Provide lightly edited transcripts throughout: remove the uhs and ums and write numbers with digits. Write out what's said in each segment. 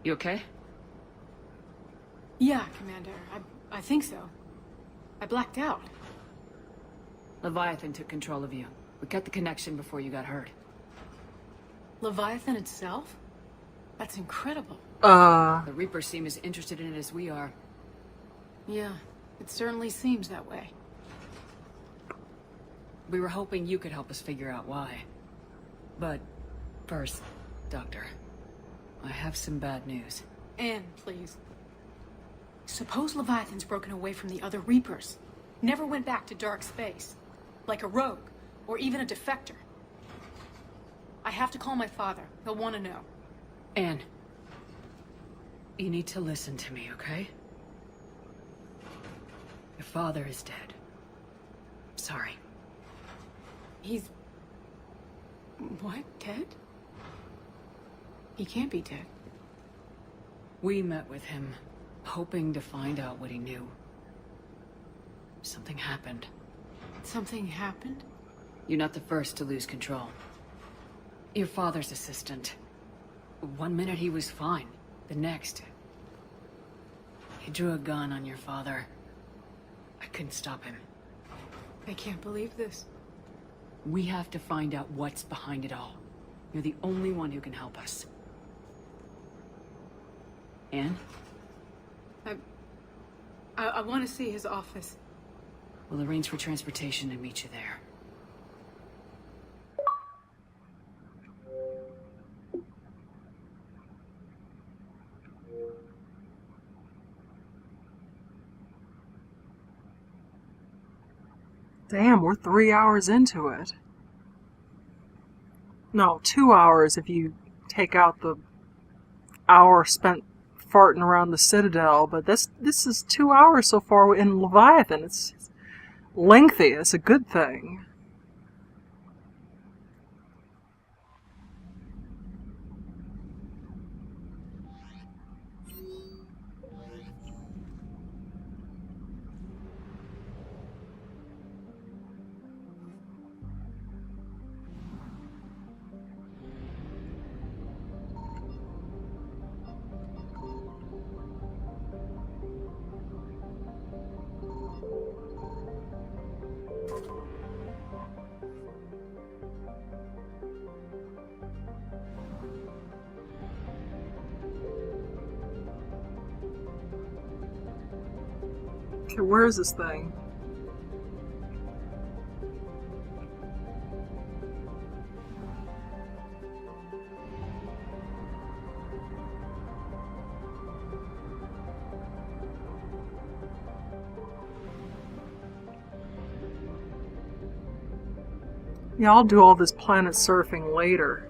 You okay? Yeah, Commander. I think so. I blacked out. Leviathan took control of you. We cut the connection before you got hurt. Leviathan itself? That's incredible. The Reapers seem as interested in it as we are. Yeah, it certainly seems that way. We were hoping you could help us figure out why. But first, Doctor, I have some bad news. Anne, please. Suppose Leviathan's broken away from the other Reapers. Never went back to dark space. Like a rogue, or even a defector. I have to call my father. He'll want to know. Anne, you need to listen to me, okay? Your father is dead. Sorry. He's... what? Dead? He can't be dead. We met with him, hoping to find out what he knew. Something happened. Something happened? You're not the first to lose control. Your father's assistant. One minute he was fine. The next... he drew a gun on your father. I couldn't stop him. I can't believe this. We have to find out what's behind it all. You're the only one who can help us. Anne? I want to see his office. We'll arrange for transportation and meet you there. Damn, we're 3 hours into it. No, 2 hours if you take out the hour spent farting around the Citadel, but this is 2 hours so far in Leviathan. It's lengthy. It's a good thing. Okay, where is this thing? Yeah, I'll do all this planet surfing later.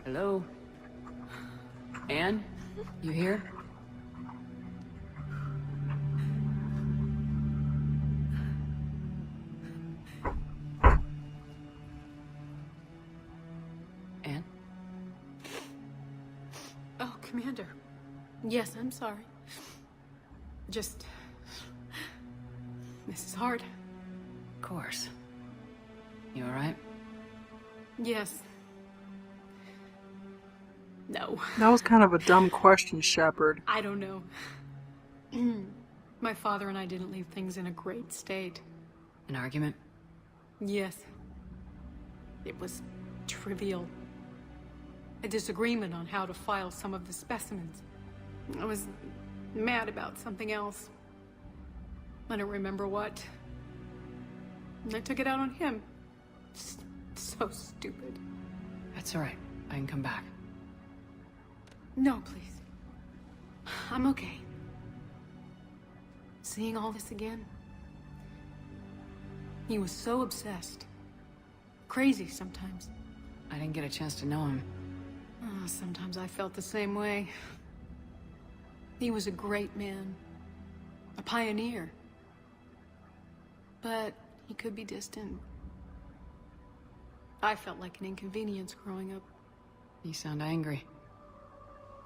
Hello? Anne? You here? Anne? Oh, Commander. Yes, I'm sorry. Just... this is hard. Of course. You alright? Yes. No. That was kind of a dumb question, Shepard. I don't know. My father and I didn't leave things in a great state. An argument? Yes. It was trivial. A disagreement on how to file some of the specimens. I was mad about something else. I don't remember what. And I took it out on him. So stupid. That's all right. I can come back. No, please. I'm okay. Seeing all this again? He was so obsessed. Crazy sometimes. I didn't get a chance to know him. Oh, sometimes I felt the same way. He was a great man. A pioneer. But he could be distant. I felt like an inconvenience growing up. You sound angry.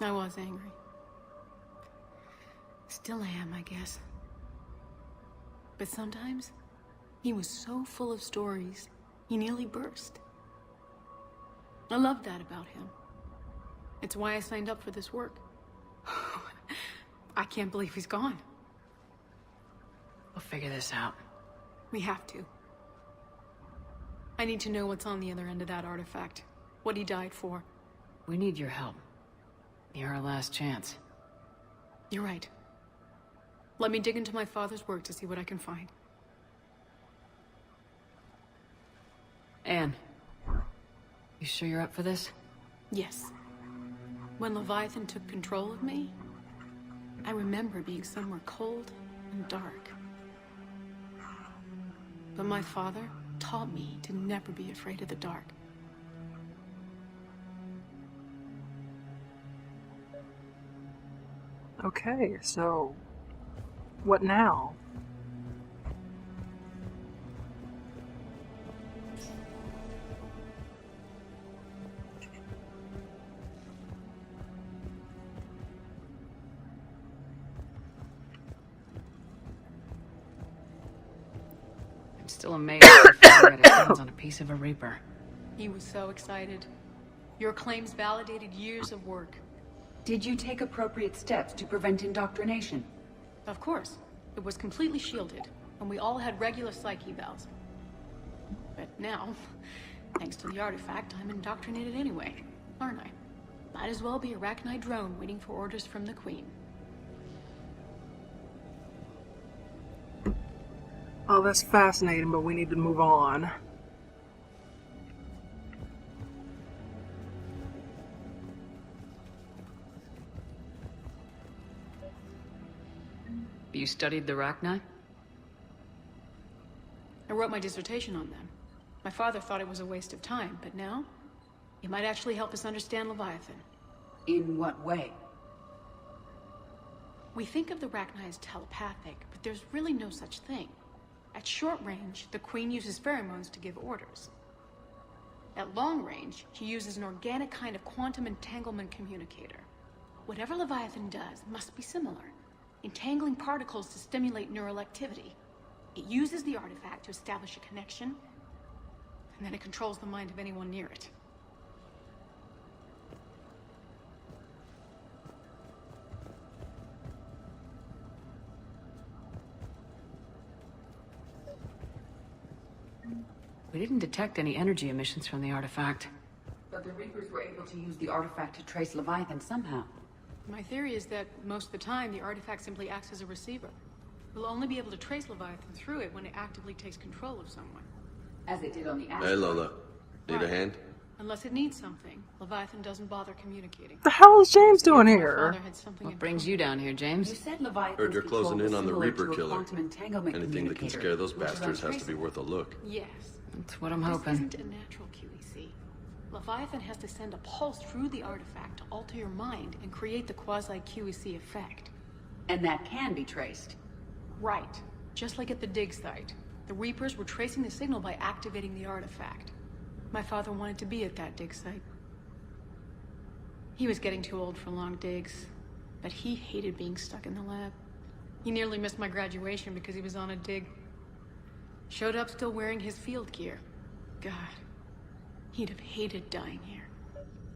I was angry. Still am, I guess. But sometimes, he was so full of stories, he nearly burst. I loved that about him. It's why I signed up for this work. I can't believe he's gone. We'll figure this out. We have to. I need to know what's on the other end of that artifact. What he died for. We need your help. You're our last chance. You're right. Let me dig into my father's work to see what I can find. Anne, you sure you're up for this? Yes. When Leviathan took control of me, I remember being somewhere cold and dark. But my father taught me to never be afraid of the dark. Okay, so what now? I'm still amazed that father got his hands on a piece of a Reaper. He was so excited. Your claims validated years of work. Did you take appropriate steps to prevent indoctrination? Of course. It was completely shielded, and we all had regular psych evals. But now, thanks to the artifact, I'm indoctrinated anyway, aren't I? Might as well be a Arachnite drone waiting for orders from the Queen. Oh, that's fascinating, but we need to move on. You studied the Rachni? I wrote my dissertation on them. My father thought it was a waste of time, but now, it might actually help us understand Leviathan. In what way? We think of the Rachni as telepathic, but there's really no such thing. At short range, the Queen uses pheromones to give orders. At long range, she uses an organic kind of quantum entanglement communicator. Whatever Leviathan does must be similar, entangling particles to stimulate neural activity. It uses the artifact to establish a connection, and then it controls the mind of anyone near it. We didn't detect any energy emissions from the artifact. But the Reapers were able to use the artifact to trace Leviathan somehow. My theory is that most of the time, the artifact simply acts as a receiver. We'll only be able to trace Leviathan through it when it actively takes control of someone. As it did on the Hey, asteroid. Lola. Need a Right. hand? Unless it needs something, Leviathan doesn't bother communicating. The hell is James doing My here? father had something What in brings common. you down here, You James? said Leviathan's Heard you're control closing was in on the similar Reaper to a killer. quantum entanglement Anything that can communicator, scare those which is bastards has to be untraceable. worth a look. Yes. That's what I'm This hoping. isn't a natural QEC. Leviathan has to send a pulse through the artifact to alter your mind and create the quasi-QEC effect. And that can be traced. Right. Just like at the dig site. The Reapers were tracing the signal by activating the artifact. My father wanted to be at that dig site. He was getting too old for long digs, but he hated being stuck in the lab. He nearly missed my graduation because he was on a dig. Showed up still wearing his field gear. God, he'd have hated dying here.